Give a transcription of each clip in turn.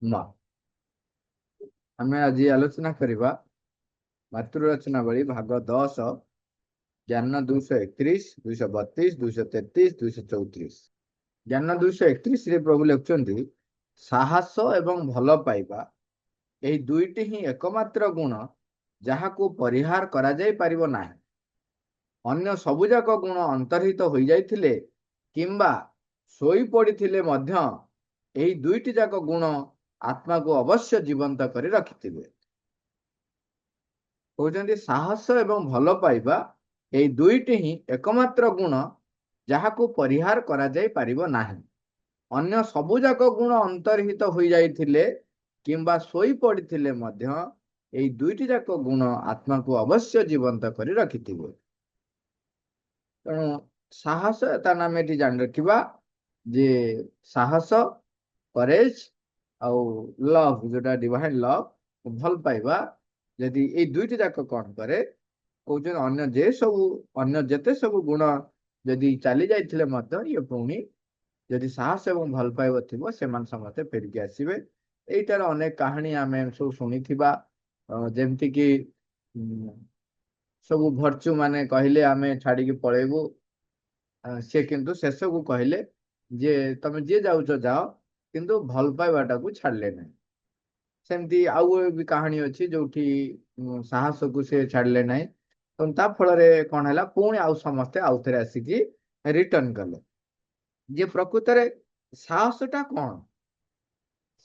ନା। ଆମେ ଆଜି ଆଲୋଚନା କରିବା ମାତୃରଚନାବଳୀ ଭାଗ 10, ଜ୍ଞାନ 231, 232, 233, 234। ଜ୍ଞାନ 231 ରେ ପ୍ରଭୁ ଲେଖୁଛନ୍ତି, ସାହସ ଏବଂ ଭଲ ପାଇବା ଏହି ଦୁଇଟି ହିଁ ଏକମାତ୍ର ଗୁଣ ଯାହାକୁ ପରିହାର କରାଯାଇ ପାରିବ ନାହିଁ। ଅନ୍ୟ ସବୁଯାକ ଗୁଣ ଅନ୍ତର୍ହିତ ହୋଇଯାଇଥିଲେ କିମ୍ବା ଶୋଇ ପଡ଼ିଥିଲେ ମଧ୍ୟ ଏହି ଦୁଇଟି ଯାକ ଗୁଣ ଆତ୍ମାକୁ ଅବଶ୍ୟ ଜୀବନ୍ତ କରି ରଖିଥିବେ। କହୁଛନ୍ତି ସାହସ ଏବଂ ଭଲ ପାଇବା ଏହି ଦୁଇଟି ହିଁ ଏକମାତ୍ର ଗୁଣ ଯାହାକୁ ପରିହାର କରାଯାଇ ପାରିବ ନାହିଁ। ଅନ୍ୟ ସବୁଯାକ ଗୁଣ ଅନ୍ତର୍ହିତ ହୋଇଯାଇଥିଲେ କିମ୍ବା ଶୋଇ ପଡ଼ିଥିଲେ ମଧ୍ୟ ଏହି ଦୁଇଟି ଯାକ ଗୁଣ ଆତ୍ମାକୁ ଅବଶ୍ୟ ଜୀବନ୍ତ କରି ରଖିଥିବେ। ତେଣୁ ସାହସ ତା ନାମ ଏଠି ଜାଣି ରଖିବା ଯେ ସାହସ, କରେଜ ଆଉ ଲଭ, ଯୋଉଟା ଡିଭାଇନ ଲଭ, ଭଲ ପାଇବା, ଯଦି ଏଇ ଦୁଇଟି ଯାକ କଣ କରେ, କହୁଛନ୍ତି ଅନ୍ୟ ଯେତେ ସବୁ ଗୁଣ ଯଦି ଚାଲି ଯାଇଥିଲେ ମଧ୍ୟ ଇଏ ପୁଣି ଯଦି ସାହସ ଏବଂ ଭଲ ପାଇବା ଥିବ ସେମାନେ ସମସ୍ତେ ଫେରିକି ଆସିବେ। ଏଇଟାର ଅନେକ କାହାଣୀ ଆମେ ସବୁ ଶୁଣିଥିବା, ଯେମିତିକି ସବୁ ଭର୍ଚୁ ମାନେ କହିଲେ ଆମେ ଛାଡିକି ପଳେଇବୁ, ସେ କିନ୍ତୁ ଶେଷକୁ କହିଲେ ଯେ ତମେ ଯିଏ ଯାଉଛ ଯାଅ, କିନ୍ତୁ ଭଲ ପାଇବାଟାକୁ ଛାଡିଲେ ନାହିଁ। ସେମିତି ଆଉ ବି କାହାଣୀ ଅଛି ଯୋଉଠି ସାହସକୁ ସେ ଛାଡିଲେ ନାହିଁ, ଏବଂ ତା ଫଳରେ କଣ ହେଲା, ପୁଣି ଆଉ ସମସ୍ତେ ଆଉଥରେ ଆସିକି ରିଟର୍ଣ କଲେ। ଯେ ପ୍ରକୃତରେ ସାହସଟା କଣ?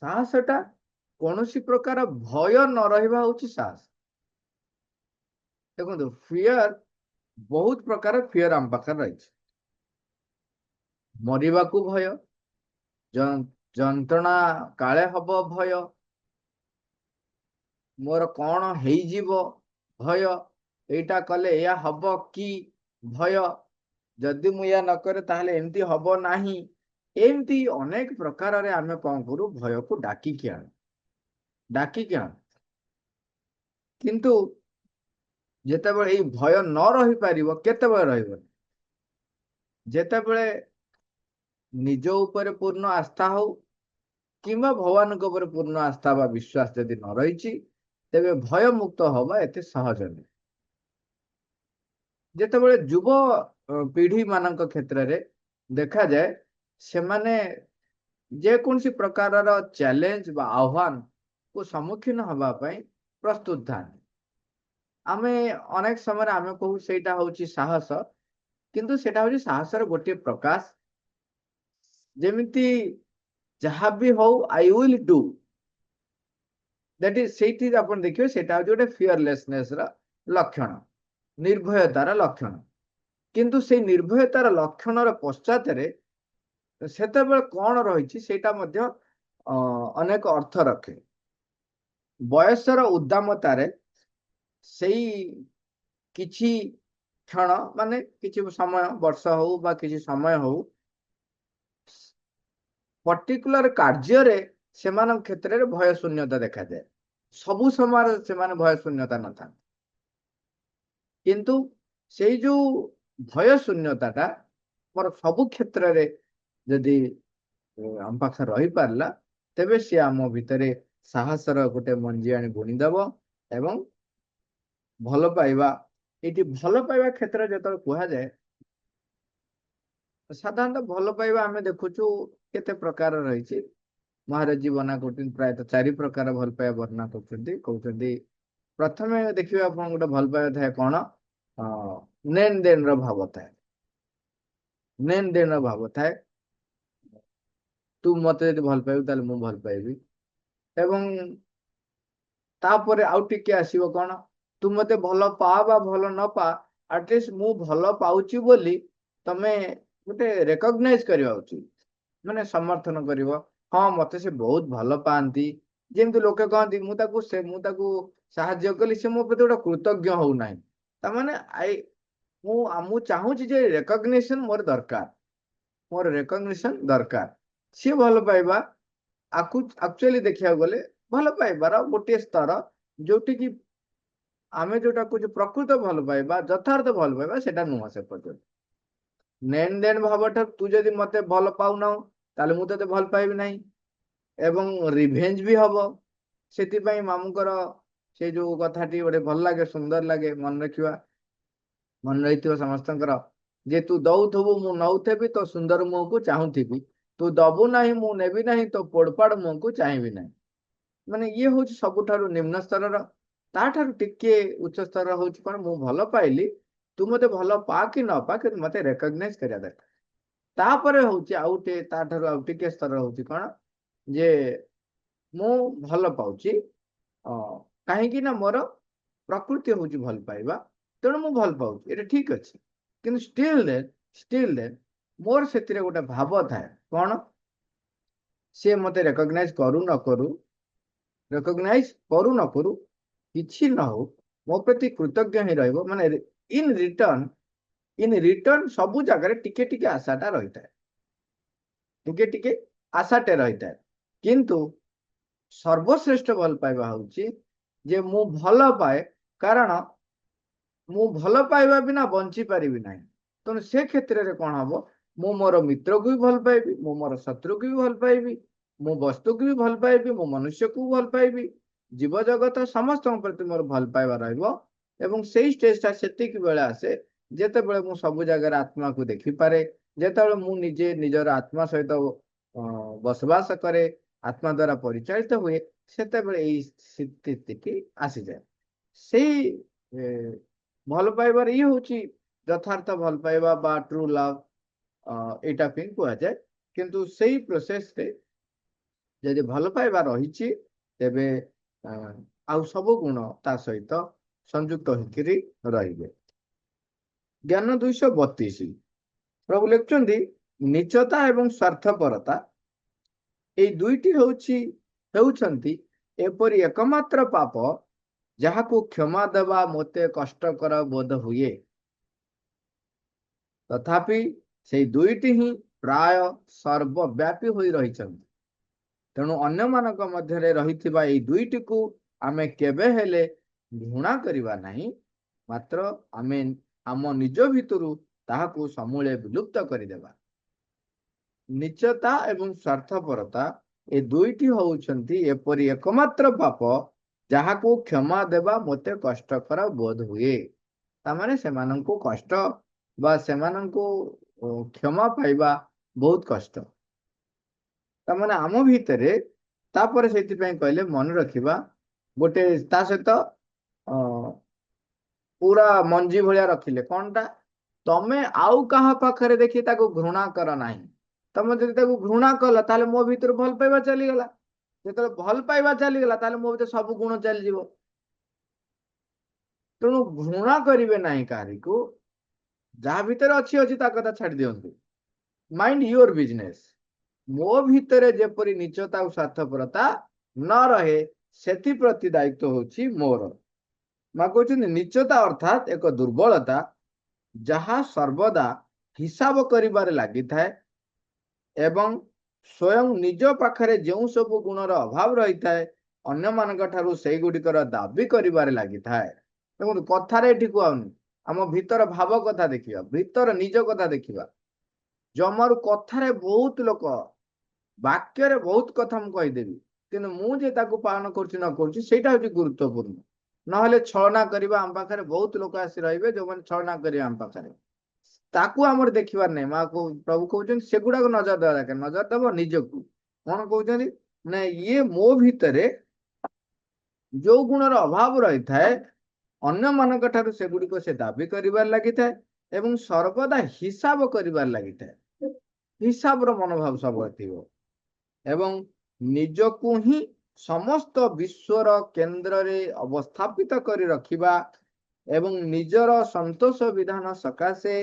ସାହସଟା କୌଣସି ପ୍ରକାର ଭୟ ନ ରହିବା ହଉଛି ସାହସ। ଦେଖନ୍ତୁ, ଫିୟର, ବହୁତ ପ୍ରକାର ଫିୟର ଆମ ପାଖରେ ରହିଛି। ମରିବାକୁ ଭୟ, ଯନ୍ତ୍ରଣା କାଳେ ହବ ଭୟ, ମୋର କଣ ହେଇଯିବ ଭୟ, ଏଇଟା କଲେ ଏଇଆ ହବ କି ଭୟ, ଯଦି ମୁଁ ଏଇଆ ନକରେ ତାହେଲେ ଏମିତି ହବ ନାହିଁ। ଏମିତି ଅନେକ ପ୍ରକାରରେ ଆମେ କଣ କରୁ, ଭୟକୁ ଡାକିକି ଆଣୁ। କିନ୍ତୁ ଯେତେବେଳେ ଏଇ ଭୟ ନ ରହିପାରିବ, କେତେବେଳେ ରହିବ? ଯେତେବେଳେ ନିଜ ଉପରେ ପୂର୍ଣ୍ଣ ଆସ୍ଥା ହଉ କିମ୍ବା ଭଗବାନଙ୍କ ଉପରେ ପୂର୍ଣ୍ଣ ଆସ୍ଥା ବା ବିଶ୍ୱାସ ଯଦି ନ ରହିଛି, ତେବେ ଭୟ ମୁକ୍ତ ହବା ଏତେ ସହଜ ନୁହେଁ। ଯେତେବେଳେ ଯୁବ ପିଢି ମାନଙ୍କ କ୍ଷେତ୍ରରେ ଦେଖାଯାଏ, ସେମାନେ ଯେକୌଣସି ପ୍ରକାରର ଚ୍ୟାଲେଞ୍ଜ ବା ଆହ୍ୱାନ କୁ ସମ୍ମୁଖୀନ ହବା ପାଇଁ ପ୍ରସ୍ତୁତ ଥାନ୍ତି। ଆମେ ଅନେକ ସମୟରେ ଆମେ କହୁ ସେଇଟା ହଉଛି ସାହସ, କିନ୍ତୁ ସେଟା ହଉଛି ସାହସର ଗୋଟିଏ ପ୍ରକାଶ। ଯେମିତି ଯାହା ବି ହଉ ଆଇ ୱିଲ୍ ଡୁ, ସେଇଠି ଆପଣ ଦେଖିବେ ସେଇଟା ହଉଛି ଗୋଟେ ଫିୟରଲେସନେସ ର ଲକ୍ଷଣ, ନିର୍ଭୟତାର ଲକ୍ଷଣ। କିନ୍ତୁ ସେଇ ନିର୍ଭୟତାର ଲକ୍ଷଣର ପଶ୍ଚାତରେ ସେତେବେଳେ କଣ ରହିଛି ସେଇଟା ମଧ୍ୟ ଅନେକ ଅର୍ଥ ରଖେ। ବୟସର ଉଦ୍ଦାମତାରେ ସେଇ କିଛି କ୍ଷଣ, ମାନେ କିଛି ସମୟ, ବର୍ଷ ହଉ ବା କିଛି ସମୟ ହଉ, ପର୍ଟିକୁଲାର କାର୍ଯ୍ୟରେ ସେମାନଙ୍କ କ୍ଷେତ୍ରରେ ଭୟ ଶୂନ୍ୟତା ଦେଖାଯାଏ। ସବୁ ସମୟରେ ସେମାନେ ଭୟ ଶୂନ୍ୟତା ନଥାନ୍ତି, କିନ୍ତୁ ସେଇ ଯୋଉ ଭୟ ଶୂନ୍ୟତାଟା ମୋର ସବୁ କ୍ଷେତ୍ରରେ ଯଦି ଆମ ପାଖରେ ରହିପାରିଲା, ତେବେ ସିଏ ଆମ ଭିତରେ ସାହସର ଗୋଟେ ମଞ୍ଜି ଆଣି ବୁଣିଦେବ। ଏବଂ ଭଲ ପାଇବା, ଏଇଠି ଭଲ ପାଇବା କ୍ଷେତ୍ରରେ ଯେତେବେଳେ କୁହାଯାଏ, ସାଧାରଣତଃ ଭଲ ପାଇବା ଆମେ ଦେଖୁଛୁ କେତେ ପ୍ରକାର ରହିଛି। ମହାରାଜ ବର୍ଣ୍ଣନା କରୁଛନ୍ତି, ପ୍ରାୟତଃ 4 ପ୍ରକାର ଭଲ ପାଇବା ବର୍ଣ୍ଣନା କରୁଛନ୍ତି। କହୁଛନ୍ତି ପ୍ରଥମେ ଦେଖିବେ ଆପଣ ଗୋଟେ ଭଲ ପାଇବା ଥାଏ କଣ, ନେନ ଦେନ ର ଭାବ ଥାଏ। ନେନ ଦେନ ର ଭାବ ଥାଏ, ତୁ ମତେ ଯଦି ଭଲ ପାଇବୁ ତାହେଲେ ମୁଁ ଭଲ ପାଇବି। ଏବଂ ତାପରେ ଆଉ ଟିକେ ଆସିବ କଣ, ତୁ ମତେ ଭଲ ପା ବା ଭଲ ନ ପା, ଆଟଲିଷ୍ଟ ମୁଁ ଭଲ ପାଉଛି ବୋଲି ତମେ ଗୋଟେ ରେକଗ୍ନାଇଜ କରିବା ଉଚିତ, ମାନେ ସମର୍ଥନ କରିବ, ହଁ ମତେ ସେ ବହୁତ ଭଲ ପାଆନ୍ତି। ଯେମିତି ଲୋକେ କହନ୍ତି ମୁଁ ତାକୁ ସାହାଯ୍ୟ କଲି, ସେ ମୋ ପ୍ରତି ଗୋଟେ କୃତଜ୍ଞ ହଉନାହିଁ। ତାମାନେ ମୁଁ ଚାହୁଁଛି ଯେ ରେକଗ୍ନିସନ ଦରକାର। ସିଏ ଭଲ ପାଇବା ଆକ୍ଚୁଆଲି ଦେଖିବାକୁ ଗଲେ ଭଲ ପାଇବାର ଗୋଟିଏ ସ୍ତର, ଯୋଉଠିକି ଆମେ ଯୋଉଟା କହୁଛୁ ପ୍ରକୃତ ଭଲ ପାଇବା, ଯଥାର୍ଥ ଭଲ ପାଇବା, ସେଟା ନୁହଁ। ସେ ପର୍ଯ୍ୟନ୍ତ ନେନ ଦେନ ଭାବଟା, ତୁ ଯଦି ମତେ ଭଲ ପାଉନାవు ତାହେଲେ ମୁଁ ତତେ ଭଲ ପାଇବି ନାହିଁ। ଏବଂ ରିଭେଞ୍ଜ ବି ହବ। ସେଥିପାଇଁ ମାମୁଙ୍କର ସେ ଯୋଉ କଥାଟି ଗୋଟେ ଭଲ ଲାଗେ, ସୁନ୍ଦର ଲାଗେ, ମନେ ରଖିବା, ମନେ ରହିଥିବ ସମସ୍ତଙ୍କର, ଯେ ତୁ ଦଉଥିବୁ ମୁଁ ନଉଥିବି, ତୋ ସୁନ୍ଦର ମୁହଁକୁ ଚାହୁଁଥିବି, ତୁ ଦବୁ ନାହିଁ ମୁଁ ନେବି ନାହିଁ, ତୋ ପୋଡପାଡ ମୁହଁକୁ ଚାହିଁବି ନାହିଁ। ମାନେ ଇଏ ହଉଛି ସବୁଠାରୁ ନିମ୍ନ ସ୍ତରର। ତାଠାରୁ ଟିକେ ଉଚ୍ଚ ସ୍ତର ହଉଛି କଣ, ମୁଁ ଭଲ ପାଇଲି, ତୁ ମତେ ଭଲ ପା କି ନ ପା, କିନ୍ତୁ ମତେ ରେକଗ୍ନାଇଜ କରିବା ଦରକାର। ତାପରେ ହଉଛି ଆଉ ଟିକେ ତାଠାରୁ ଆଉ ଟିକେ ସ୍ତର ହଉଛି କଣ, ଯେ ମୁଁ ଭଲ ପାଉଛି କାହିଁକି ନା ମୋର ପ୍ରକୃତି ହଉଛି ଭଲ ପାଇବା, ତେଣୁ ମୁଁ ଭଲ ପାଉଛି, ଏଇଟା ଠିକ ଅଛି। କିନ୍ତୁ ଷ୍ଟିଲ ଦେନ୍ ମୋର ସେଥିରେ ଗୋଟେ ଭାବ ଥାଏ, କଣ, ସିଏ ମତେ ରେକଗ୍ନାଇଜ କରୁ ନ କରୁ କିଛି ନ ହଉ, ମୋ ପ୍ରତି କୃତଜ୍ଞ ହିଁ ରହିବ। ମାନେ ଇନ୍ ରିଟର୍ନ ସବୁ ଜାଗାରେ ଟିକେ ଟିକେ ଆଶାଟା ରହିଥାଏ, ଟିକେ ଟିକେ ଆଶାଟେ ରହିଥାଏ। କିନ୍ତୁ ସର୍ବଶ୍ରେଷ୍ଠ ଭଲ ପାଇବା ହଉଛି ଯେ ମୁଁ ଭଲ ପାଏ, କାରଣ ମୁଁ ଭଲ ପାଇବା ବିନା ବଞ୍ଚି ପାରିବି ନାହିଁ। ତେଣୁ ସେ କ୍ଷେତ୍ରରେ କଣ ହବ, ମୁଁ ମୋର ମିତ୍ରକୁ ବି ଭଲ ପାଇବି, ମୁଁ ମୋର ଶତ୍ରୁକୁ ବି ଭଲ ପାଇବି, ମୁଁ ବସ୍ତୁକୁ ବି ଭଲ ପାଇବି, ମୁଁ ମନୁଷ୍ୟକୁ ଭଲ ପାଇବି, ଜୀବଜଗତ ସମସ୍ତଙ୍କ ପ୍ରତି ମୋର ଭଲ ପାଇବା ରହିବ। ଏବଂ ସେଇ ଷ୍ଟେଜଟା ସେତିକି ବେଳେ ଆସେ ଯେତେବେଳେ ମୁଁ ସବୁ ଜାଗାରେ ଆତ୍ମାକୁ ଦେଖିପାରେ, ଯେତେବେଳେ ମୁଁ ନିଜେ ନିଜର ଆତ୍ମା ସହିତ ବସବାସ କରେ, ଆତ୍ମା ଦ୍ୱାରା ପରିଚାଳିତ ହୁଏ, ସେତେବେଳେ ଏଇ ସ୍ଥିତିଟି ଆସିଯାଏ। ସେଇ ଭଲ ପାଇବାର ଇଏ ହଉଛି ଯଥାର୍ଥ ଭଲ ପାଇବା ବା ଟ୍ରୁ ଲଭ୍, ଏଇଟା ପାଇଁ କୁହାଯାଏ। କିନ୍ତୁ ସେଇ ପ୍ରୋସେସରେ ଯଦି ଭଲ ପାଇବା ରହିଛି, ତେବେ ଆଉ ସବୁ ଗୁଣ ତା ସହିତ ସଂଯୁକ୍ତ ହେଇକିରି ରହିବେ। ଜ୍ଞାନ 232 ପ୍ରଭୁ ଲେଖୁଛନ୍ତି, ନିଚତା ଏବଂ ସ୍ୱାର୍ଥପରତା ଏଇ ଦୁଇଟି ହେଉଛନ୍ତି ଏପରି ଏକମାତ୍ର ପାପ ଯାହାକୁ କ୍ଷମା ଦେବା ମୋତେ କଷ୍ଟକର ବୋଧ ହୁଏ। ତଥାପି ସେଇ ଦୁଇଟି ହିଁ ପ୍ରାୟ ସର୍ବବ୍ୟାପୀ ହୋଇ ରହିଛନ୍ତି। ତେଣୁ ଅନ୍ୟମାନଙ୍କ ମଧ୍ୟରେ ରହିଥିବା ଏଇ ଦୁଇଟିକୁ ଆମେ କେବେ ହେଲେ ଘୃଣା କରିବା ନାହିଁ, ମାତ୍ର ଆମେ ଆମ ନିଜ ଭିତରୁ ତାହାକୁ ସମୂଳେ ବିଲୁପ୍ତ କରିଦେବା। ନିଚତା ଏବଂ ସ୍ୱାର୍ଥପରତା ଏ ଦୁଇଟି ହେଉଛନ୍ତି ଏପରି ଏକମାତ୍ର ପାପ ଯାହାକୁ କ୍ଷମା ଦେବା ମୋତେ କଷ୍ଟକର ବୋଧ ହୁଏ। ତାମାନେ ସେମାନଙ୍କୁ କଷ୍ଟ ବା ସେମାନଙ୍କୁ କ୍ଷମା ପାଇବା ବହୁତ କଷ୍ଟ। ତାମାନେ ଆମ ଭିତରେ, ତାପରେ ସେଇଥିପାଇଁ କହିଲେ ମନେ ରଖିବା, ଗୋଟେ ତା ସହିତ ପୁରା ମଞ୍ଜି ଭଳିଆ ରଖିଲେ କଣଟା, ତମେ ଆଉ କାହା ପାଖରେ ଦେଖି ତାକୁ ଘୃଣା କର ନାହିଁ। ତମେ ଯଦି ତାକୁ ଘୃଣା କଲ, ତାହେଲେ ମୋ ଭିତରୁ ଭଲ ପାଇବା ଚାଲିଗଲା। ଯେତେବେଳେ ଭଲ ପାଇବା ଚାଲିଗଲା, ତାହେଲେ ମୋ ଭିତରେ ସବୁ ଗୁଣ ଚାଲିଯିବ। ତେଣୁ ଘୃଣା କରିବେ ନାହିଁ କାହାରିକୁ, ଯାହା ଭିତରେ ଅଛି ଅଛି ତା କଥା ଛାଡି ଦିଅନ୍ତୁ, ମାଇଣ୍ଡ ୟୁର ବିଜନେସ। ମୋ ଭିତରେ ଯେପରି ନିଚତା ଆଉ ସ୍ୱାର୍ଥପରତା ନ ରହେ, ସେଥିପ୍ରତି ଦାୟିତ୍ୱ ହଉଛି ମୋର। ମା କହୁଛନ୍ତି ନିଚତା ଅର୍ଥାତ ଏକ ଦୁର୍ବଳତା ଯାହା ସର୍ବଦା ହିସାବ କରିବାରେ ଲାଗିଥାଏ ଏବଂ ସ୍ୱୟଂ ନିଜ ପାଖରେ ଯେଉଁ ସବୁ ଗୁଣର ଅଭାବ ରହିଥାଏ, ଅନ୍ୟମାନଙ୍କ ଠାରୁ ସେଇଗୁଡ଼ିକର ଦାବି କରିବାରେ ଲାଗିଥାଏ। ଦେଖନ୍ତୁ, କଥାରେ ଏଠି କୁହାଉନି, ଆମ ଭିତର ଭାବ କଥା ଦେଖିବା, ଭିତର ନିଜ କଥା ଦେଖିବା। ଜମାରୁ କଥାରେ ବହୁତ ଲୋକ, ବାକ୍ୟରେ ବହୁତ କଥା ମୁଁ କହିଦେବି, କିନ୍ତୁ ମୁଁ ଯେ ତାକୁ ପାଳନ କରୁଛି ନ କରୁଛି ସେଇଟା ହଉଛି ଗୁରୁତ୍ୱପୂର୍ଣ୍ଣ। ନହେଲେ ଛଳନା କରିବା, ଆମ ପାଖରେ ବହୁତ ଲୋକ ଆସି ରହିବେ ଯୋଉମାନେ ଛଳନା କରିବେ ଆମ ପାଖରେ, ତାକୁ ଆମର ଦେଖିବାର ନାହିଁ। ପ୍ରଭୁ କହୁଛନ୍ତି ସେଗୁଡାକ ନଜର ଦେବା ଦରକାର, ନଜର ଦେବ ନିଜକୁ। କଣ କହୁଛନ୍ତି ନା, ଇଏ ମୋ ଭିତରେ ଯୋଉ ଗୁଣର ଅଭାବ ରହିଥାଏ, ଅନ୍ୟମାନଙ୍କ ଠାରୁ ସେଗୁଡିକ ସେ ଦାବି କରିବାରେ ଲାଗିଥାଏ ଏବଂ ସର୍ବଦା ହିସାବ କରିବାରେ ଲାଗିଥାଏ। ହିସାବର ମନୋଭାବ ସବୁବେଳେ ଥିବ ଏବଂ ନିଜକୁ ହିଁ ସମସ୍ତ ବିଶ୍ୱର କେନ୍ଦ୍ରରେ ଅବସ୍ଥାପିତ କରି ରଖିବା ଏବଂ ନିଜର ସନ୍ତୋଷ ବିଧାନ ସକାଶେ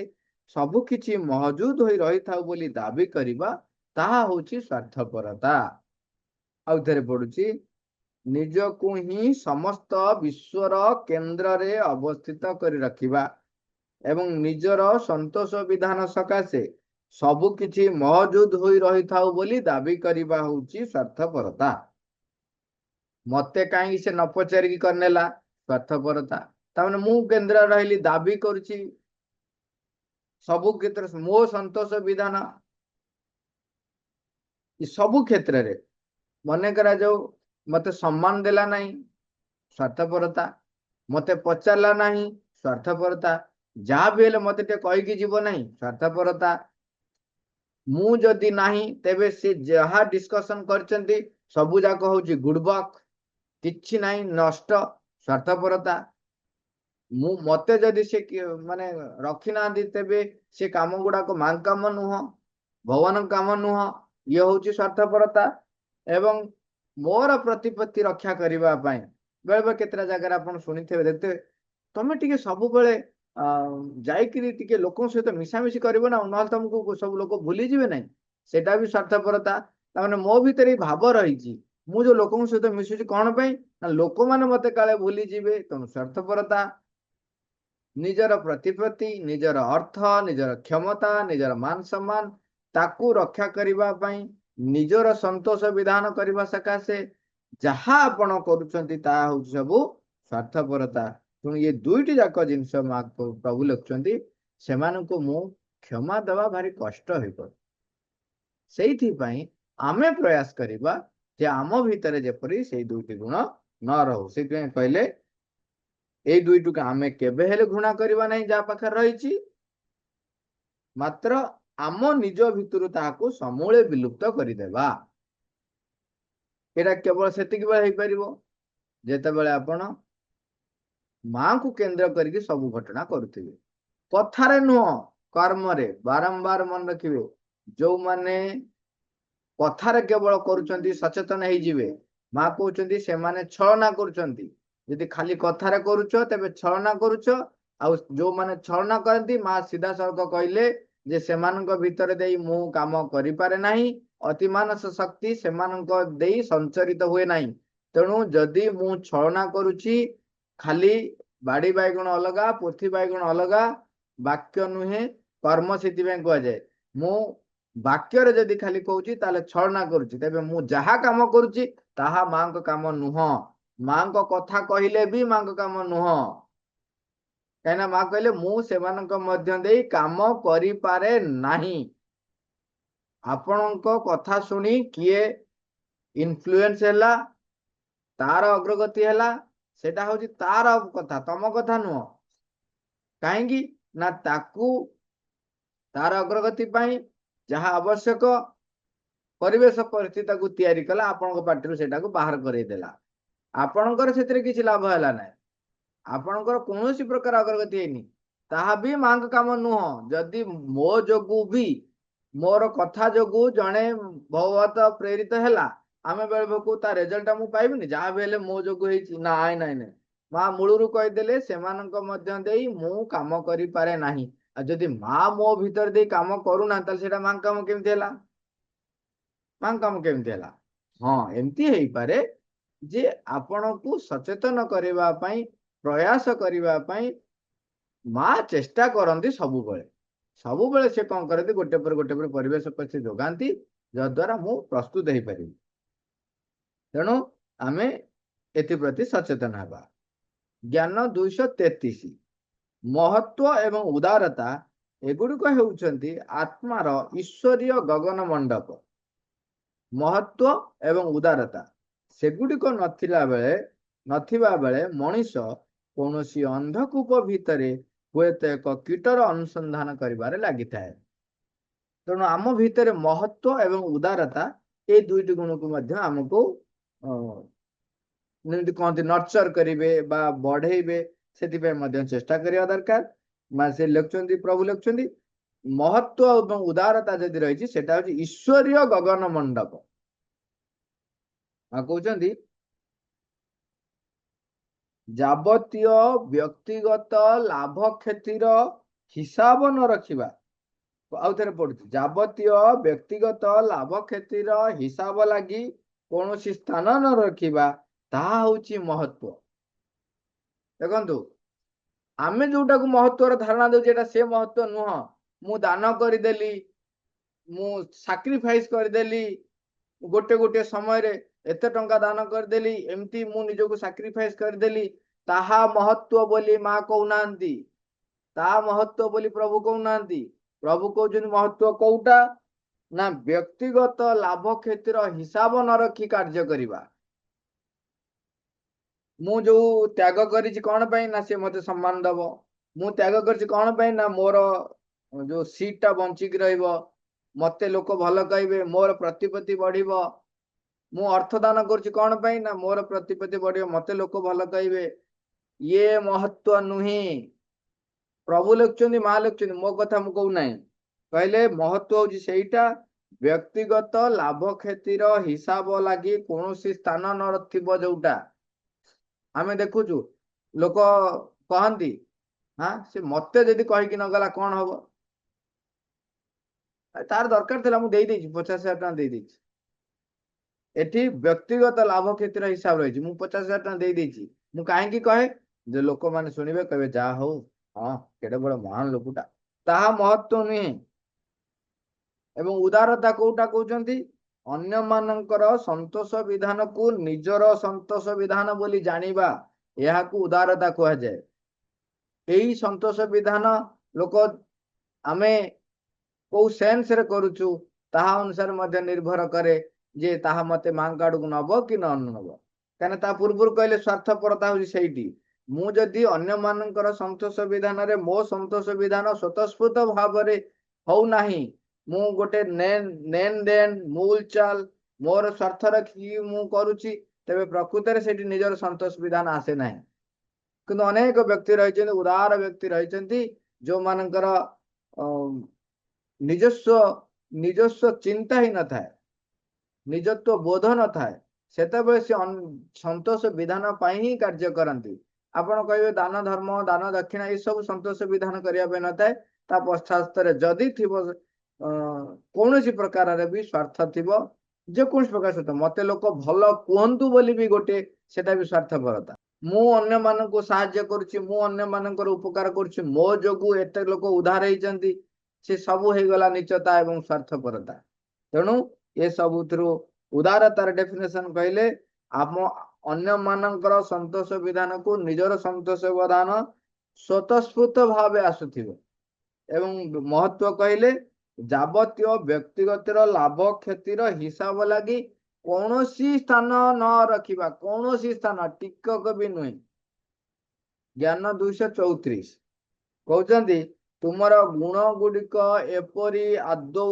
ସବୁ କିଛି ମହଜୁଦ ହୋଇ ରହିଥାଉ ବୋଲି ଦାବି କରିବା, ତାହା ହଉଛି ସ୍ୱାର୍ଥପରତା। ଆଉ ଥରେ ପଡୁଛି, ନିଜକୁ ହିଁ ସମସ୍ତ ବିଶ୍ୱର କେନ୍ଦ୍ରରେ ଅବସ୍ଥିତ କରି ରଖିବା ଏବଂ ନିଜର ସନ୍ତୋଷ ବିଧାନ ସକାଶେ ସବୁ କିଛି ମହଜୁଦ ହୋଇ ରହିଥାଉ ବୋଲି ଦାବି କରିବା ହଉଛି ସ୍ୱାର୍ଥପରତା। ମତେ କାହିଁକି ସେ ନ ପଚାରିକି କରିନେଲା, ସ୍ୱାର୍ଥପରତା। ତାମାନେ ମୁଁ କେନ୍ଦ୍ରରେ ରହିଲି, ଦାବି କରୁଛି ସବୁ କ୍ଷେତ୍ରରେ ମୋ ସନ୍ତୋଷ ବିଧାନ, ସବୁ କ୍ଷେତ୍ରରେ ମନେ କରାଯାଉ ମତେ ସମ୍ମାନ ଦେଲା ନାହିଁ, ସ୍ୱାର୍ଥପରତା। ମତେ ପଚାରିଲା ନାହିଁ, ସ୍ୱାର୍ଥପରତା। ଯାହା ବି ହେଲେ ମତେ ଟିକେ କହିକି ଯିବ ନାହିଁ, ସ୍ୱାର୍ଥପରତା। ମୁଁ ଯଦି ନାହିଁ ତେବେ ସେ ଯାହା ଡିସ୍କସନ କରିଛନ୍ତି ସବୁ ଯାକ ହଉଛି ଗୁଡବକ୍, କିଛି ନାହିଁ, ନଷ୍ଟ, ସ୍ୱାର୍ଥପରତା। ମତେ ଯଦି ସେ ମାନେ ରଖିନାହାନ୍ତି ତେବେ ସେ କାମ ଗୁଡାକ ମାଙ୍କ କାମ ନୁହଁ, ଭଗବାନଙ୍କ କାମ ନୁହଁ, ଇଏ ହଉଛି ସ୍ୱାର୍ଥପରତା। ଏବଂ ମୋର ପ୍ରତିପତ୍ତି ରକ୍ଷା କରିବା ପାଇଁ ବେଳେ ବେଳେ କେତେଟା ଜାଗାରେ ଆପଣ ଶୁଣିଥିବେ, ଦେଖିଥିବେ, ତମେ ଟିକେ ସବୁବେଳେ ଯାଇକିରି ଟିକେ ଲୋକଙ୍କ ସହିତ ମିଶାମିଶି କରିବ ନା, ନହେଲେ ତମକୁ ସବୁ ଲୋକ ଭୁଲିଯିବେ ନାହିଁ। ସେଟା ବି ସ୍ୱାର୍ଥପରତା। ତାମାନେ ମୋ ଭିତରେ ଭାବ ରହିଛି, ମୁଁ ଯୋଉ ଲୋକଙ୍କ ସହିତ ମିଶୁଛି କଣ ପାଇଁ ନା ଲୋକମାନେ ମତେ କାଳେ ଭୁଲିଯିବେ, ତେଣୁ ସ୍ୱାର୍ଥପରତା। ନିଜର ପ୍ରତିପତ୍ତି, ନିଜର ଅର୍ଥ, ନିଜର କ୍ଷମତା, ନିଜର ମାନ ସମ୍ମାନ ତାକୁ ରକ୍ଷା କରିବା ପାଇଁ, ନିଜର ସନ୍ତୋଷ ବିଧାନ କରିବା ସକାଶେ ଯାହା ଆପଣ କରୁଛନ୍ତି ତାହା ହଉଛି ସବୁ ସ୍ୱାର୍ଥପରତା। ତେଣୁ ଏ ଦୁଇଟି ଯାକ ଜିନିଷ ପ୍ରଭୁ ଲେଖୁଛନ୍ତି, ସେମାନଙ୍କୁ ମୁଁ କ୍ଷମା ଦେବା ଭାରି କଷ୍ଟ ହୋଇପଡେ। ସେଇଥିପାଇଁ ଆମେ ପ୍ରୟାସ କରିବା ଯେ ଆମ ଭିତରେ ଯେପରି ସେଇ ଦୁଇଟି ଗୁଣ ନ ରହୁ। ସେଥିପାଇଁ କହିଲେ ଏଇ ଦୁଇଟିକୁ ଆମେ କେବେ ହେଲେ ଘୃଣା କରିବା ନାହିଁ ଯାହା ପାଖରେ ରହିଛି, ମାତ୍ର ଆମ ନିଜ ଭିତରୁ ତାହାକୁ ସମୂଳେ ବିଲୁପ୍ତ କରିଦେବା। ଏଇଟା କେବଳ ସେତିକି ବେଳେ ହେଇପାରିବ ଯେତେବେଳେ ଆପଣ ମାଙ୍କୁ କେନ୍ଦ୍ର କରିକି ସବୁ ଘଟଣା କରୁଥିବେ, କଥାରେ ନୁହଁ, କର୍ମରେ। ବାରମ୍ବାର ମନେ ରଖିବେ, ଯୋଉମାନେ କଥାରେ କେବଳ କରୁଛନ୍ତି ସଚେତନ ହେଇଯିବେ। ମା କହୁଛନ୍ତି ସେମାନେ ଛଳନା କରୁଛନ୍ତି। ଯଦି ଖାଲି କଥାରେ କରୁଛ ତେବେ ଛଳନା କରୁଛ। ଆଉ ଯୋଉମାନେ ଛଳନା କରନ୍ତି, ମା ସିଧାସଳଖ କହିଲେ ଯେ ସେମାନଙ୍କ ଭିତରେ ଦେଇ ମୁଁ କାମ କରିପାରେ ନାହିଁ, ଅତିମାନସ ଶକ୍ତି ସେମାନଙ୍କ ଦେଇ ସଞ୍ଚରିତ ହୁଏ ନାହିଁ। ତେଣୁ ଯଦି ମୁଁ ଛଳନା କରୁଛି, ଖାଲି ବାଡି ବାଇଗଣ ଅଲଗା, ପୋଥି ବାଇଗଣ ଅଲଗା, ବାକ୍ୟ ନୁହେଁ କର୍ମ। ସେଥିପାଇଁ କୁହାଯାଏ, ମୁଁ ବାକ୍ୟରେ ଯଦି ଖାଲି କହୁଛି ତାହେଲେ ଛଳନା କରୁଛି, ତେବେ ମୁଁ ଯାହା କାମ କରୁଛି ତାହା ମାଙ୍କ କାମ ନୁହଁ। ମାଙ୍କ କଥା କହିଲେ ବି ମାଙ୍କ କାମ ନୁହଁ। କାହିଁକିନା ମା କହିଲେ ମୁଁ ସେମାନଙ୍କ ମଧ୍ୟ ଦେଇ କାମ କରିପାରେ ନାହିଁ। ଆପଣଙ୍କ କଥା ଶୁଣି କିଏ ଇନଫ୍ଲୁଏନ୍ସ ହେଲା, ତାର ଅଗ୍ରଗତି ହେଲା, ସେଟା ହଉଛି ତାର କଥା, ତମ କଥା ନୁହଁ। କାହିଁକି ନା ତାକୁ ତାର ଅଗ୍ରଗତି ପାଇଁ ଯାହା ଆବଶ୍ୟକ ପରିବେଶ ପରିସ୍ଥିତି ତାକୁ ତିଆରି କଲା, ଆପଣଙ୍କ ପାଟିରୁ ସେଟାକୁ ବାହାର କରେଇଦେଲା। ଆପଣଙ୍କର ସେଥିରେ କିଛି ଲାଭ ହେଲା ନାହିଁ, ଆପଣଙ୍କର କୌଣସି ପ୍ରକାର ଅଗ୍ରଗତି ହେଇନି, ତାହା ବି ମାଙ୍କ କାମ ନୁହଁ। ଯଦି ମୋ ଯୋଗୁ ବି, ମୋର କଥା ଯୋଗୁ ଜଣେ ଭଗବତ ପ୍ରେରିତ ହେଲା, ଆମେ ବେଳେ ବେଳକୁ ତା ରେଜଲ୍ଟଟା ମୁଁ ପାଇବିନି, ଯାହା ବି ହେଲେ ମୋ ଯୋଗୁ ହେଇଛି। ନାଇଁ ନାଇଁ ନାଇଁ, ମା ମୂଳରୁ କହିଦେଲେ ସେମାନଙ୍କ ମଧ୍ୟ ଦେଇ ମୁଁ କାମ କରିପାରେ ନାହିଁ। ଆଉ ଯଦି ମା ମୋ ଭିତରେ ଦେଇ କାମ କରୁନାହାନ୍ତି ତାହେଲେ ସେଇଟା ମାଙ୍କ କାମ କେମିତି ହେଲା? ମାଙ୍କ କାମ କେମିତି ହେଲା? ହଁ, ଏମିତି ହେଇପାରେ ଯେ ଆପଣଙ୍କୁ ସଚେତନ କରିବା ପାଇଁ, ପ୍ରୟାସ କରିବା ପାଇଁ ମା ଚେଷ୍ଟା କରନ୍ତି ସବୁବେଳେ। ସବୁବେଳେ ସେ କଣ କରନ୍ତି, ଗୋଟେ ପରେ ଗୋଟେ ପରେ ପରିବେଶ ପରିସ୍ଥିତି ଯୋଗାନ୍ତି, ଯାଦ୍ୱାରା ମୁଁ ପ୍ରସ୍ତୁତ ହେଇପାରିବି। ତେଣୁ ଆମେ ଏଥିପ୍ରତି ସଚେତନ ହେବା। ଜ୍ଞାନ 233 ମହତ୍ଵ ଏବଂ ଉଦାରତା ଏଗୁଡିକ ହେଉଛନ୍ତି ଆତ୍ମାର ଈଶ୍ୱରୀୟ ଗଗନ ମଣ୍ଡପ। ମହତ୍ଵ ଏବଂ ଉଦାରତା ସେଗୁଡିକ ନଥିବା ବେଳେ ମଣିଷ କୌଣସି ଅନ୍ଧକୂପ ଭିତରେ ହୁଏତ ଏକ କୀଟର ଅନୁସନ୍ଧାନ କରିବାରେ ଲାଗିଥାଏ। ତେଣୁ ଆମ ଭିତରେ ମହତ୍ଵ ଏବଂ ଉଦାରତା ଏଇ ଦୁଇଟି ଗୁଣକୁ ମଧ୍ୟ ଆମକୁ ଯେମିତି କହନ୍ତି ନର୍ଚର କରିବେ ବା ବଢେଇବେ, ସେଥିପାଇଁ ମଧ୍ୟ ଚେଷ୍ଟା କରିବା ଦରକାର। ସେ ଲେଖୁଛନ୍ତି, ପ୍ରଭୁ ଲେଖୁଛନ୍ତି, ମହତ୍ଵ ଏବଂ ଉଦାରତା ଯଦି ରହିଛି ସେଟା ହଉଛି ଈଶ୍ୱରୀୟ ଗଗନ ମଣ୍ଡପ। କହୁଛନ୍ତି ଯାବତୀୟ ବ୍ୟକ୍ତିଗତ ଲାଭ କ୍ଷତିର ହିସାବ ନ ରଖିବା। ଆଉ ଥରେ ପଢୁଛି, ଯାବତୀୟ ବ୍ୟକ୍ତିଗତ ଲାଭ କ୍ଷତିର ହିସାବ ଲାଗି କୌଣସି ସ୍ଥାନ ନ ରଖିବା, ତାହା ହଉଛି ମହତ୍ଵ। ଦେଖନ୍ତୁ, ଆମେ ଯୋଉଟାକୁ ମହତ୍ଵର ଧାରଣା ଦଉଛେ ଏଟା ସେ ମହତ୍ଵ ନୁହଁ। ମୁଁ ଦାନ କରିଦେଲି, ମୁଁ ସାକ୍ରିଫାଇସ କରିଦେଲି, ଗୋଟେ ସମୟରେ ଏତେ ଟଙ୍କା ଦାନ କରିଦେଲି, ଏମିତି ମୁଁ ନିଜକୁ ସାକ୍ରିଫାଇସ କରିଦେଲି, ତାହା ମହତ୍ଵ ବୋଲି ମା କହୁନାହାନ୍ତି, ତାହା ମହତ୍ଵ ବୋଲି ପ୍ରଭୁ କହୁନାହାନ୍ତି। ପ୍ରଭୁ କହୁଛନ୍ତି ମହତ୍ଵ କୋଉଟା ନା ବ୍ୟକ୍ତିଗତ ଲାଭ କ୍ଷତିର ହିସାବ ନ ରଖି କାର୍ଯ୍ୟ କରିବା। ମୁଁ ଯୋଉ ତ୍ୟାଗ କରିଛି କଣ ପାଇଁ ନା ସେ ମତେ ସମ୍ମାନ ଦବ। ମୁଁ ତ୍ୟାଗ କରିଛି କଣ ପାଇଁ ନା ମୋର ଯୋଉ ସିଟ୍ ଟା ବଞ୍ଚିକି ରହିବ, ମତେ ଲୋକ ଭଲ କହିବେ, ମୋର ପ୍ରତିପତ୍ତି ବଢିବ। ମୁଁ ଅର୍ଥ ଦାନ କରୁଛି କଣ ପାଇଁ ନା ମୋର ପ୍ରତିପତ୍ତି ବଢିବ, ମତେ ଲୋକ ଭଲ କହିବେ। ଇଏ ମହତ୍ଵ ନୁହେଁ। ପ୍ରଭୁ ଲେଖୁଛନ୍ତି, ମା ଲେଖୁଛନ୍ତି, ମୋ କଥା ମୁଁ କହୁନାହିଁ। କହିଲେ ମହତ୍ଵ ହଉଛି ସେଇଟା, ବ୍ୟକ୍ତିଗତ ଲାଭ କ୍ଷତିର ହିସାବ ଲାଗି କୌଣସି ସ୍ଥାନ ନଥିବ। ଯୋଉଟା ଆମେ ଦେଖୁଛୁ ଲୋକ କହନ୍ତି, ହଁ ସେ ମତେ ଯଦି କହିକି ନଗଲା କଣ ହବ, ତାର ଦରକାର ଥିଲା ମୁଁ ଦେଇଦେଇଛି, 50,000 ଟଙ୍କା ଦେଇଦେଇଛି। ଏଠି ବ୍ୟକ୍ତିଗତ ଲାଭ କ୍ଷତିର ହିସାବ ରହିଛି। ମୁଁ 50,000 ଟଙ୍କା ଦେଇଦେଇଛି, ମୁଁ କାହିଁକି କହେ ଯେ ଲୋକମାନେ ଶୁଣିବେ, କହିବେ ଯାହା ହଉ, ହଁ କେଡେ ବଡ ମହାନ ଲୋକଟା। ତାହା ମହତ୍ଵ ନୁହେଁ। ଏବଂ ଉଦାରତା କୋଉଟା କହୁଛନ୍ତି, ଅନ୍ୟମାନଙ୍କର ସନ୍ତୋଷ ବିଧାନକୁ ନିଜର ସନ୍ତୋଷ ବିଧାନ ବୋଲି ଜାଣିବା, ଏହାକୁ ଉଦାରତା କୁହାଯାଏ। ଏଇ ସନ୍ତୋଷ ବିଧାନ ଲୋକ ଆମେ କୋଉ ସେନ୍ସ ରେ କରୁଛୁ ତାହା ଅନୁସାରେ ମଧ୍ୟ ନିର୍ଭର କରେ ଯେ ତାହା ମତେ ମାଙ୍କ ଆଡକୁ ନବ କି ନ ନବ। କାହିଁକିନା ତା ପୂର୍ବରୁ କହିଲେ ସ୍ୱାର୍ଥପରତା ହଉଛି ସେଇଠି। ମୁଁ ଯଦି ଅନ୍ୟମାନଙ୍କର ସନ୍ତୋଷ ବିଧାନରେ ମୋ ସନ୍ତୋଷ ବିଧାନ ସ୍ୱତଃସ୍ଫୂର୍ତ୍ତ ଭାବରେ ହଉନାହିଁ, ମୁଁ ଗୋଟେ ନେନ ଦେନ ମୁଲ ଚାଲ ମୋର ସ୍ୱାର୍ଥ ରଖିକି ମୁଁ କରୁଛି, ତେବେ ପ୍ରକୃତରେ ସେଠି ନିଜର ସନ୍ତୋଷ ବିଧାନ ଆସେ ନାହିଁ। କିନ୍ତୁ ଅନେକ ବ୍ୟକ୍ତି ରହିଛନ୍ତି, ଉଦାର ବ୍ୟକ୍ତି ରହିଛନ୍ତି, ଯୋଉମାନଙ୍କର ନିଜସ୍ୱ ଚିନ୍ତା ହିଁ ନଥାଏ, ନିଜତ୍ୱ ବୋଧ ନଥାଏ, ସେତେବେଳେ ସେ ସନ୍ତୋଷ ବିଧାନ ପାଇଁ ହିଁ କାର୍ଯ୍ୟ କରନ୍ତି। ଆପଣ କହିବେ ଦାନ ଧର୍ମ, ଦାନ ଦକ୍ଷିଣା ଏସବୁ ସନ୍ତୋଷ ବିଧାନ କରିବା ପାଇଁ ନଥାଏ। ତା ପଶ୍ଚାତରେ ଯଦି ଥିବ କୌଣସି ପ୍ରକାରରେ ବି ସ୍ୱାର୍ଥ ଥିବ, ଯେକୌଣସି ପ୍ରକାର ସ୍ୱାର୍ଥ, ମତେ ଲୋକ ଭଲ କୁହନ୍ତୁ ବୋଲି ବି ଗୋଟେ, ସେଟା ବି ସ୍ୱାର୍ଥପରତା। ମୁଁ ଅନ୍ୟମାନଙ୍କୁ ସାହାଯ୍ୟ କରୁଛି, ମୁଁ ଅନ୍ୟମାନଙ୍କର ଉପକାର କରୁଛି, ମୋ ଯୋଗୁ ଏତେ ଲୋକ ଉଦ୍ଧାର ହେଇଛନ୍ତି, ସେ ସବୁ ହେଇଗଲା ନିଚତା ଏବଂ ସ୍ୱାର୍ଥପରତା। ତେଣୁ ଏ ସବୁଥିରୁ ଉଦାରତାର ଡେଫିନେସନ କହିଲେ, ଆମ ଅନ୍ୟମାନଙ୍କର ସନ୍ତୋଷ ବିଧାନକୁ ନିଜର ସନ୍ତୋଷ ବିଧାନ ସ୍ୱତଃସ୍ଫୂର୍ତ୍ତ ଭାବେ ଆସୁଥିବ। ଏବଂ ମହତ୍ଵ କହିଲେ, ଯାବତୀୟ ବ୍ୟକ୍ତିଗତ ଲାଭ କ୍ଷତିର ହିସାବ ଲାଗି କୌଣସି ସ୍ଥାନ ନ ରଖିବା। କୌଣସି ସ୍ଥାନ ଟିକକ ବି ନୁହେଁ। ଜ୍ଞାନ 234 କହୁଛନ୍ତି, ତୁମର ଗୁଣ ଗୁଡିକ ଏପରି ଆଦୌ,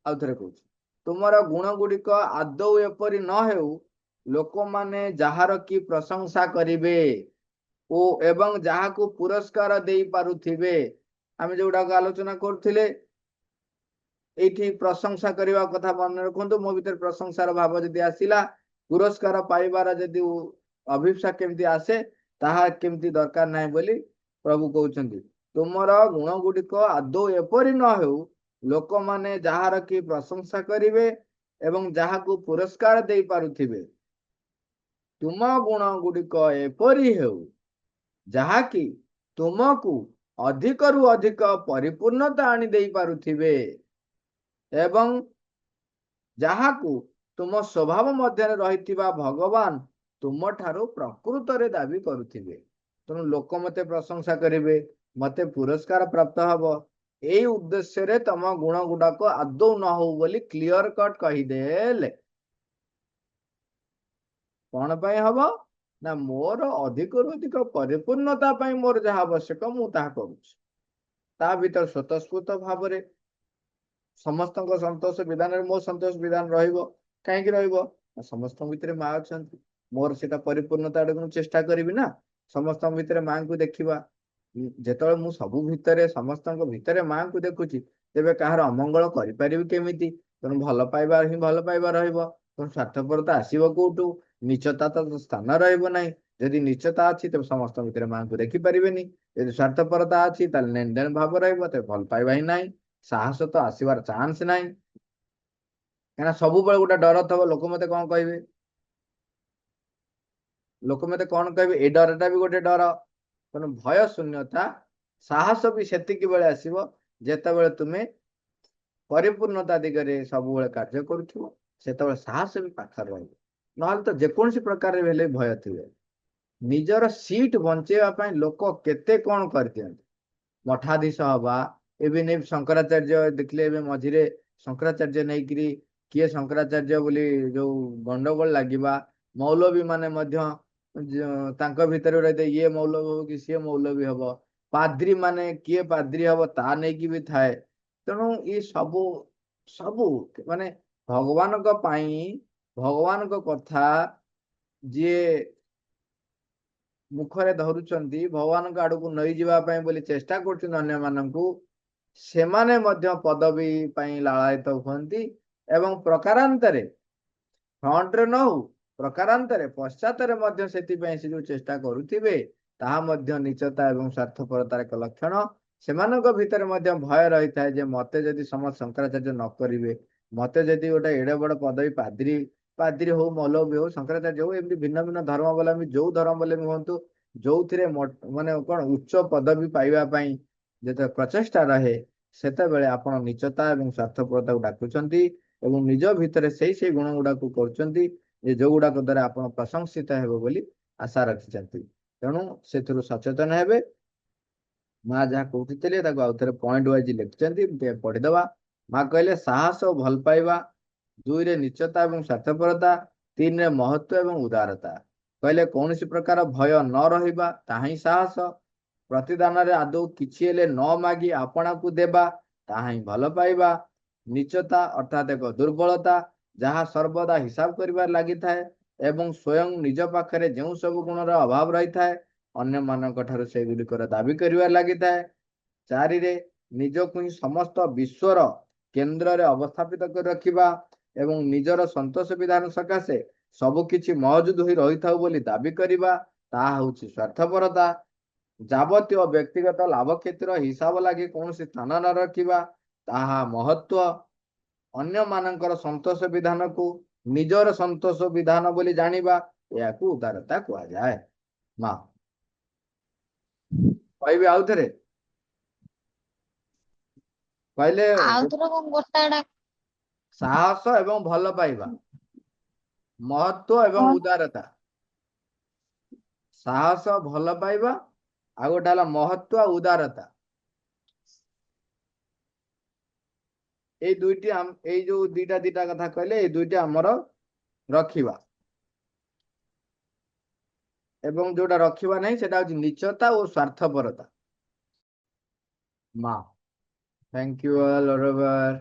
ଆଉଥରେ କହୁଛି, ତୁମର ଗୁଣ ଗୁଡିକ ଆଦୌ ଏପରି ନ ହେଉ, ଲୋକମାନେ ଯାହାର କି ପ୍ରଶଂସା କରିବେ ଓ ଏବଂ ଯାହାକୁ ପୁରସ୍କାର ଦେଇ ପାରୁଥିବେ। ଆମେ ଯୋଉଟାକୁ ଆଲୋଚନା କରୁଥିଲେ, ଏଇଠି ପ୍ରଶଂସା କରିବା କଥା ମନେ ରଖନ୍ତୁ। ମୋ ଭିତରେ ପ୍ରଶଂସାର ଭାବ ଯଦି ଆସିଲା, ପୁରସ୍କାର ପାଇବାର ଯଦି ଅଭିପ୍ସା କେମିତି ଆସେ, ତାହା କେମିତି ଦରକାର ନାହିଁ ବୋଲି ପ୍ରଭୁ କହୁଛନ୍ତି। ତୁମର ଗୁଣ ଗୁଡିକ ଆଦୌ ଏପରି ନ ହେଉ, ଲୋକମାନେ ଯାହାର କି ପ୍ରଶଂସା କରିବେ ଏବଂ ଯାହାକୁ ପୁରସ୍କାର ଦେଇ ପାରୁଥିବେ। ତୁମ ଗୁଣ ଗୁଡିକ ଏପରି ହେଉ, ଯାହାକି ତୁମକୁ ଅଧିକରୁ ଅଧିକ ପରିପୂର୍ଣ୍ଣତା ଆଣି ଦେଇ ପାରୁଥିବେ ଏବଂ ଯାହାକୁ ତୁମ ସ୍ୱଭାବ ମଧ୍ୟରେ ରହିଥିବା ଭଗବାନ ତୁମଠାରୁ ପ୍ରକୃତରେ ଦାବି କରୁଥିବେ। ତେଣୁ ଲୋକ ମତେ ପ୍ରଶଂସା କରିବେ, ମତେ ପୁରସ୍କାର ପ୍ରାପ୍ତ ହବ, ଏଇ ଉଦ୍ଦେଶ୍ୟରେ ତମ ଗୁଣ ଗୁଡାକ ଆଦୌ ନ ହଉ ବୋଲି କ୍ଲିୟର କଟ କହିଦେଲେ। କଣ ପାଇଁ ହବ ନା, ମୋର ଅଧିକରୁ ଅଧିକ ପରିପୂର୍ଣ୍ଣତା ପାଇଁ ମୋର ଯାହା ଆବଶ୍ୟକ ମୁଁ ତାହା କରୁଛି। ତା ଭିତରେ ସ୍ୱତଃସ୍ଫୂର୍ତ୍ତ ଭାବରେ ସମସ୍ତଙ୍କ ସନ୍ତୋଷ ବିଧାନରେ ମୋ ସନ୍ତୋଷ ବିଧାନ ରହିବ। କାହିଁକି ରହିବ? ସମସ୍ତଙ୍କ ଭିତରେ ମା ଅଛନ୍ତି, ମୋର ସେଟା ପରିପୂର୍ଣ୍ଣତା ଆଡକୁ ମୁଁ ଚେଷ୍ଟା କରିବି ନା। ସମସ୍ତଙ୍କ ଭିତରେ ମାଙ୍କୁ ଦେଖିବା। ଯେତେବେଳେ ମୁଁ ସବୁ ଭିତରେ, ସମସ୍ତଙ୍କ ଭିତରେ ମାଙ୍କୁ ଦେଖୁଛି, ତେବେ କାହାର ଅମଙ୍ଗଳ କରିପାରିବି କେମିତି? ତେଣୁ ଭଲ ପାଇବା ହିଁ ଭଲ ପାଇବା ରହିବ। ତେଣୁ ସ୍ୱାର୍ଥପରତା ଆସିବ କୋଉଠୁ? ନିଚତା ତ ସ୍ଥାନ ରହିବ ନାହିଁ। ଯଦି ନିଚତା ଅଛି, ତେବେ ସମସ୍ତଙ୍କ ଭିତରେ ମାଙ୍କୁ ଦେଖିପାରିବେନି। ଯଦି ସ୍ୱାର୍ଥପରତା ଅଛି, ତାହେଲେ ନେଣ ଦେଣ ଭାବ ରହିବ, ତେବେ ଭଲ ପାଇବା ହିଁ ନାହିଁ, ସାହସ ତ ଆସିବାର ଚାନ୍ସ ନାହିଁ। କାହିଁକିନା ସବୁବେଳେ ଗୋଟେ ଡର ଥବ, ଲୋକ ମତେ କଣ କହିବେ, ଲୋକ ମତେ କଣ କହିବେ, ଏଇ ଡରଟା ବି ଗୋଟେ ଡର। ତେଣୁ ଭୟ ଶୂନ୍ୟତା, ସାହସ ବି ସେତିକି ବେଳେ ଆସିବ ଯେତେବେଳେ ତୁମେ ପରିପୂର୍ଣ୍ଣତା ଦିଗରେ ସବୁବେଳେ କାର୍ଯ୍ୟ କରୁଥିବ, ସେତେବେଳେ ସାହସ ବି ପାଖରେ ରହିବ। ନହେଲେ ତ ଯେକୌଣସି ପ୍ରକାରରେ ହେଲେ ଭୟ ଥିବେ। ନିଜର ସିଟ୍ ବଞ୍ଚେଇବା ପାଇଁ ଲୋକ କେତେ କଣ କରିଦିଅନ୍ତି। ମଠାଧୀଶ ହବା, ଏବେ ଶଙ୍କରାଚାର୍ଯ୍ୟ ଦେଖିଲେ ଏବେ ମଝିରେ शंकराचार्य नहीं करी किए शंकराचार्य बोली जो गंडगोल लगिबा मौलवी माने मध्य तांको भितर रहते ये मौलवी हो कि सी मौलवी हब पाद्री माने किए पाद्री हब ता नहीं कि भी थाए तेणु ये सबू सबू माने भगवान को पाई भगवान को कथा जी मुखरे धरुचंती भगवान को आड़क नहीं जावा बोली चेष्टा कर सेमाने मध्य पदवी पाई लालायित हुअन्ति एवं प्रकारांतरे फ्रंट रे न हो प्रकारांतरे पश्चातरे मध्य सेतिपई से जो चेष्टा करुथिबे ताहा मध्य नीचता एवं स्वार्थपरतार एक लक्षण सेमानक भितर मध्य भय रही था जे मते जदि समस्त शंकराचार्य न करिवे मते जदि गोटे एडे बड़ पदवी पाद्री पाद्री हो मौलवी हो शंकराचार्य हो एमती भिन्न भिन्न धर्मावलम्बी जो धर्मावलम्बी हुअन्तु जो माने कौन उच्च पदवी पाइबा पई जेते प्रचेष्टा रहे सेतेबेले आपण नीचता एवं स्वार्थपरता को डाकुचंती एवं निज भितर से गुण गुड़ा कर जो गुड़ाक द्वारा आप प्रशंसित हेबे बोली आशा रखिंट तेणु से सचेतन हेबे माँ जहाँ कहते आउे पॉइंट वाइज लिखिं पढ़ीदवा माँ कहले साहस और भल पाइबा दुई रे निचता और स्वार्थपरता तीन रे महत्व एवं उदारता कहले कौन प्रकार भय न रहिबा ताही साहस प्रतिदान रे आदौ किछि हेले न मागी आपना को देबा ताही भल पाइबा निचता अर्थात एक दुर्बलता जहाँ सर्वदा हिसाब करिबार लागि थाए एवं स्वयं निज पाखरे जो सब गुणर अभाव रही थाए अन्य मानक ठाରୁ सेगुड़िकर दाबी करिबार लागि थाए चारि रे निजकु ही समस्त विश्वर केंद्र रे अवस्थापित कर रखिबा एवं निजर संतोष विधान सकाशे सबकिछि मौजूद होई रही थाउ बोली दाबी करिबा ताहा होछि स्वार्थपरता जावतीय व्यक्तिगत लाभ क्षेत्र हिसाब लगी कौन स्थान न रखिबा ताहा महत्व अन्य मानकर संतोष विधान को निजर संतोष विधान बोली जानिबा याकू उदारता कहा जाए माँ कहबे आउ थरे कहले साहस एवं भल पाइबा महत्व एवं उदारता साहस भल पाइबा आ गोटे हला महत्व उदारता এই দুইটি এই जो দুইটা দুইটা কথা कहले এই দুইটা हमर रखिबा एवं जोटा रखिबा नहीं सेटा होची निचता और स्वार्थपरता माँ थैंक यू ऑल ओवर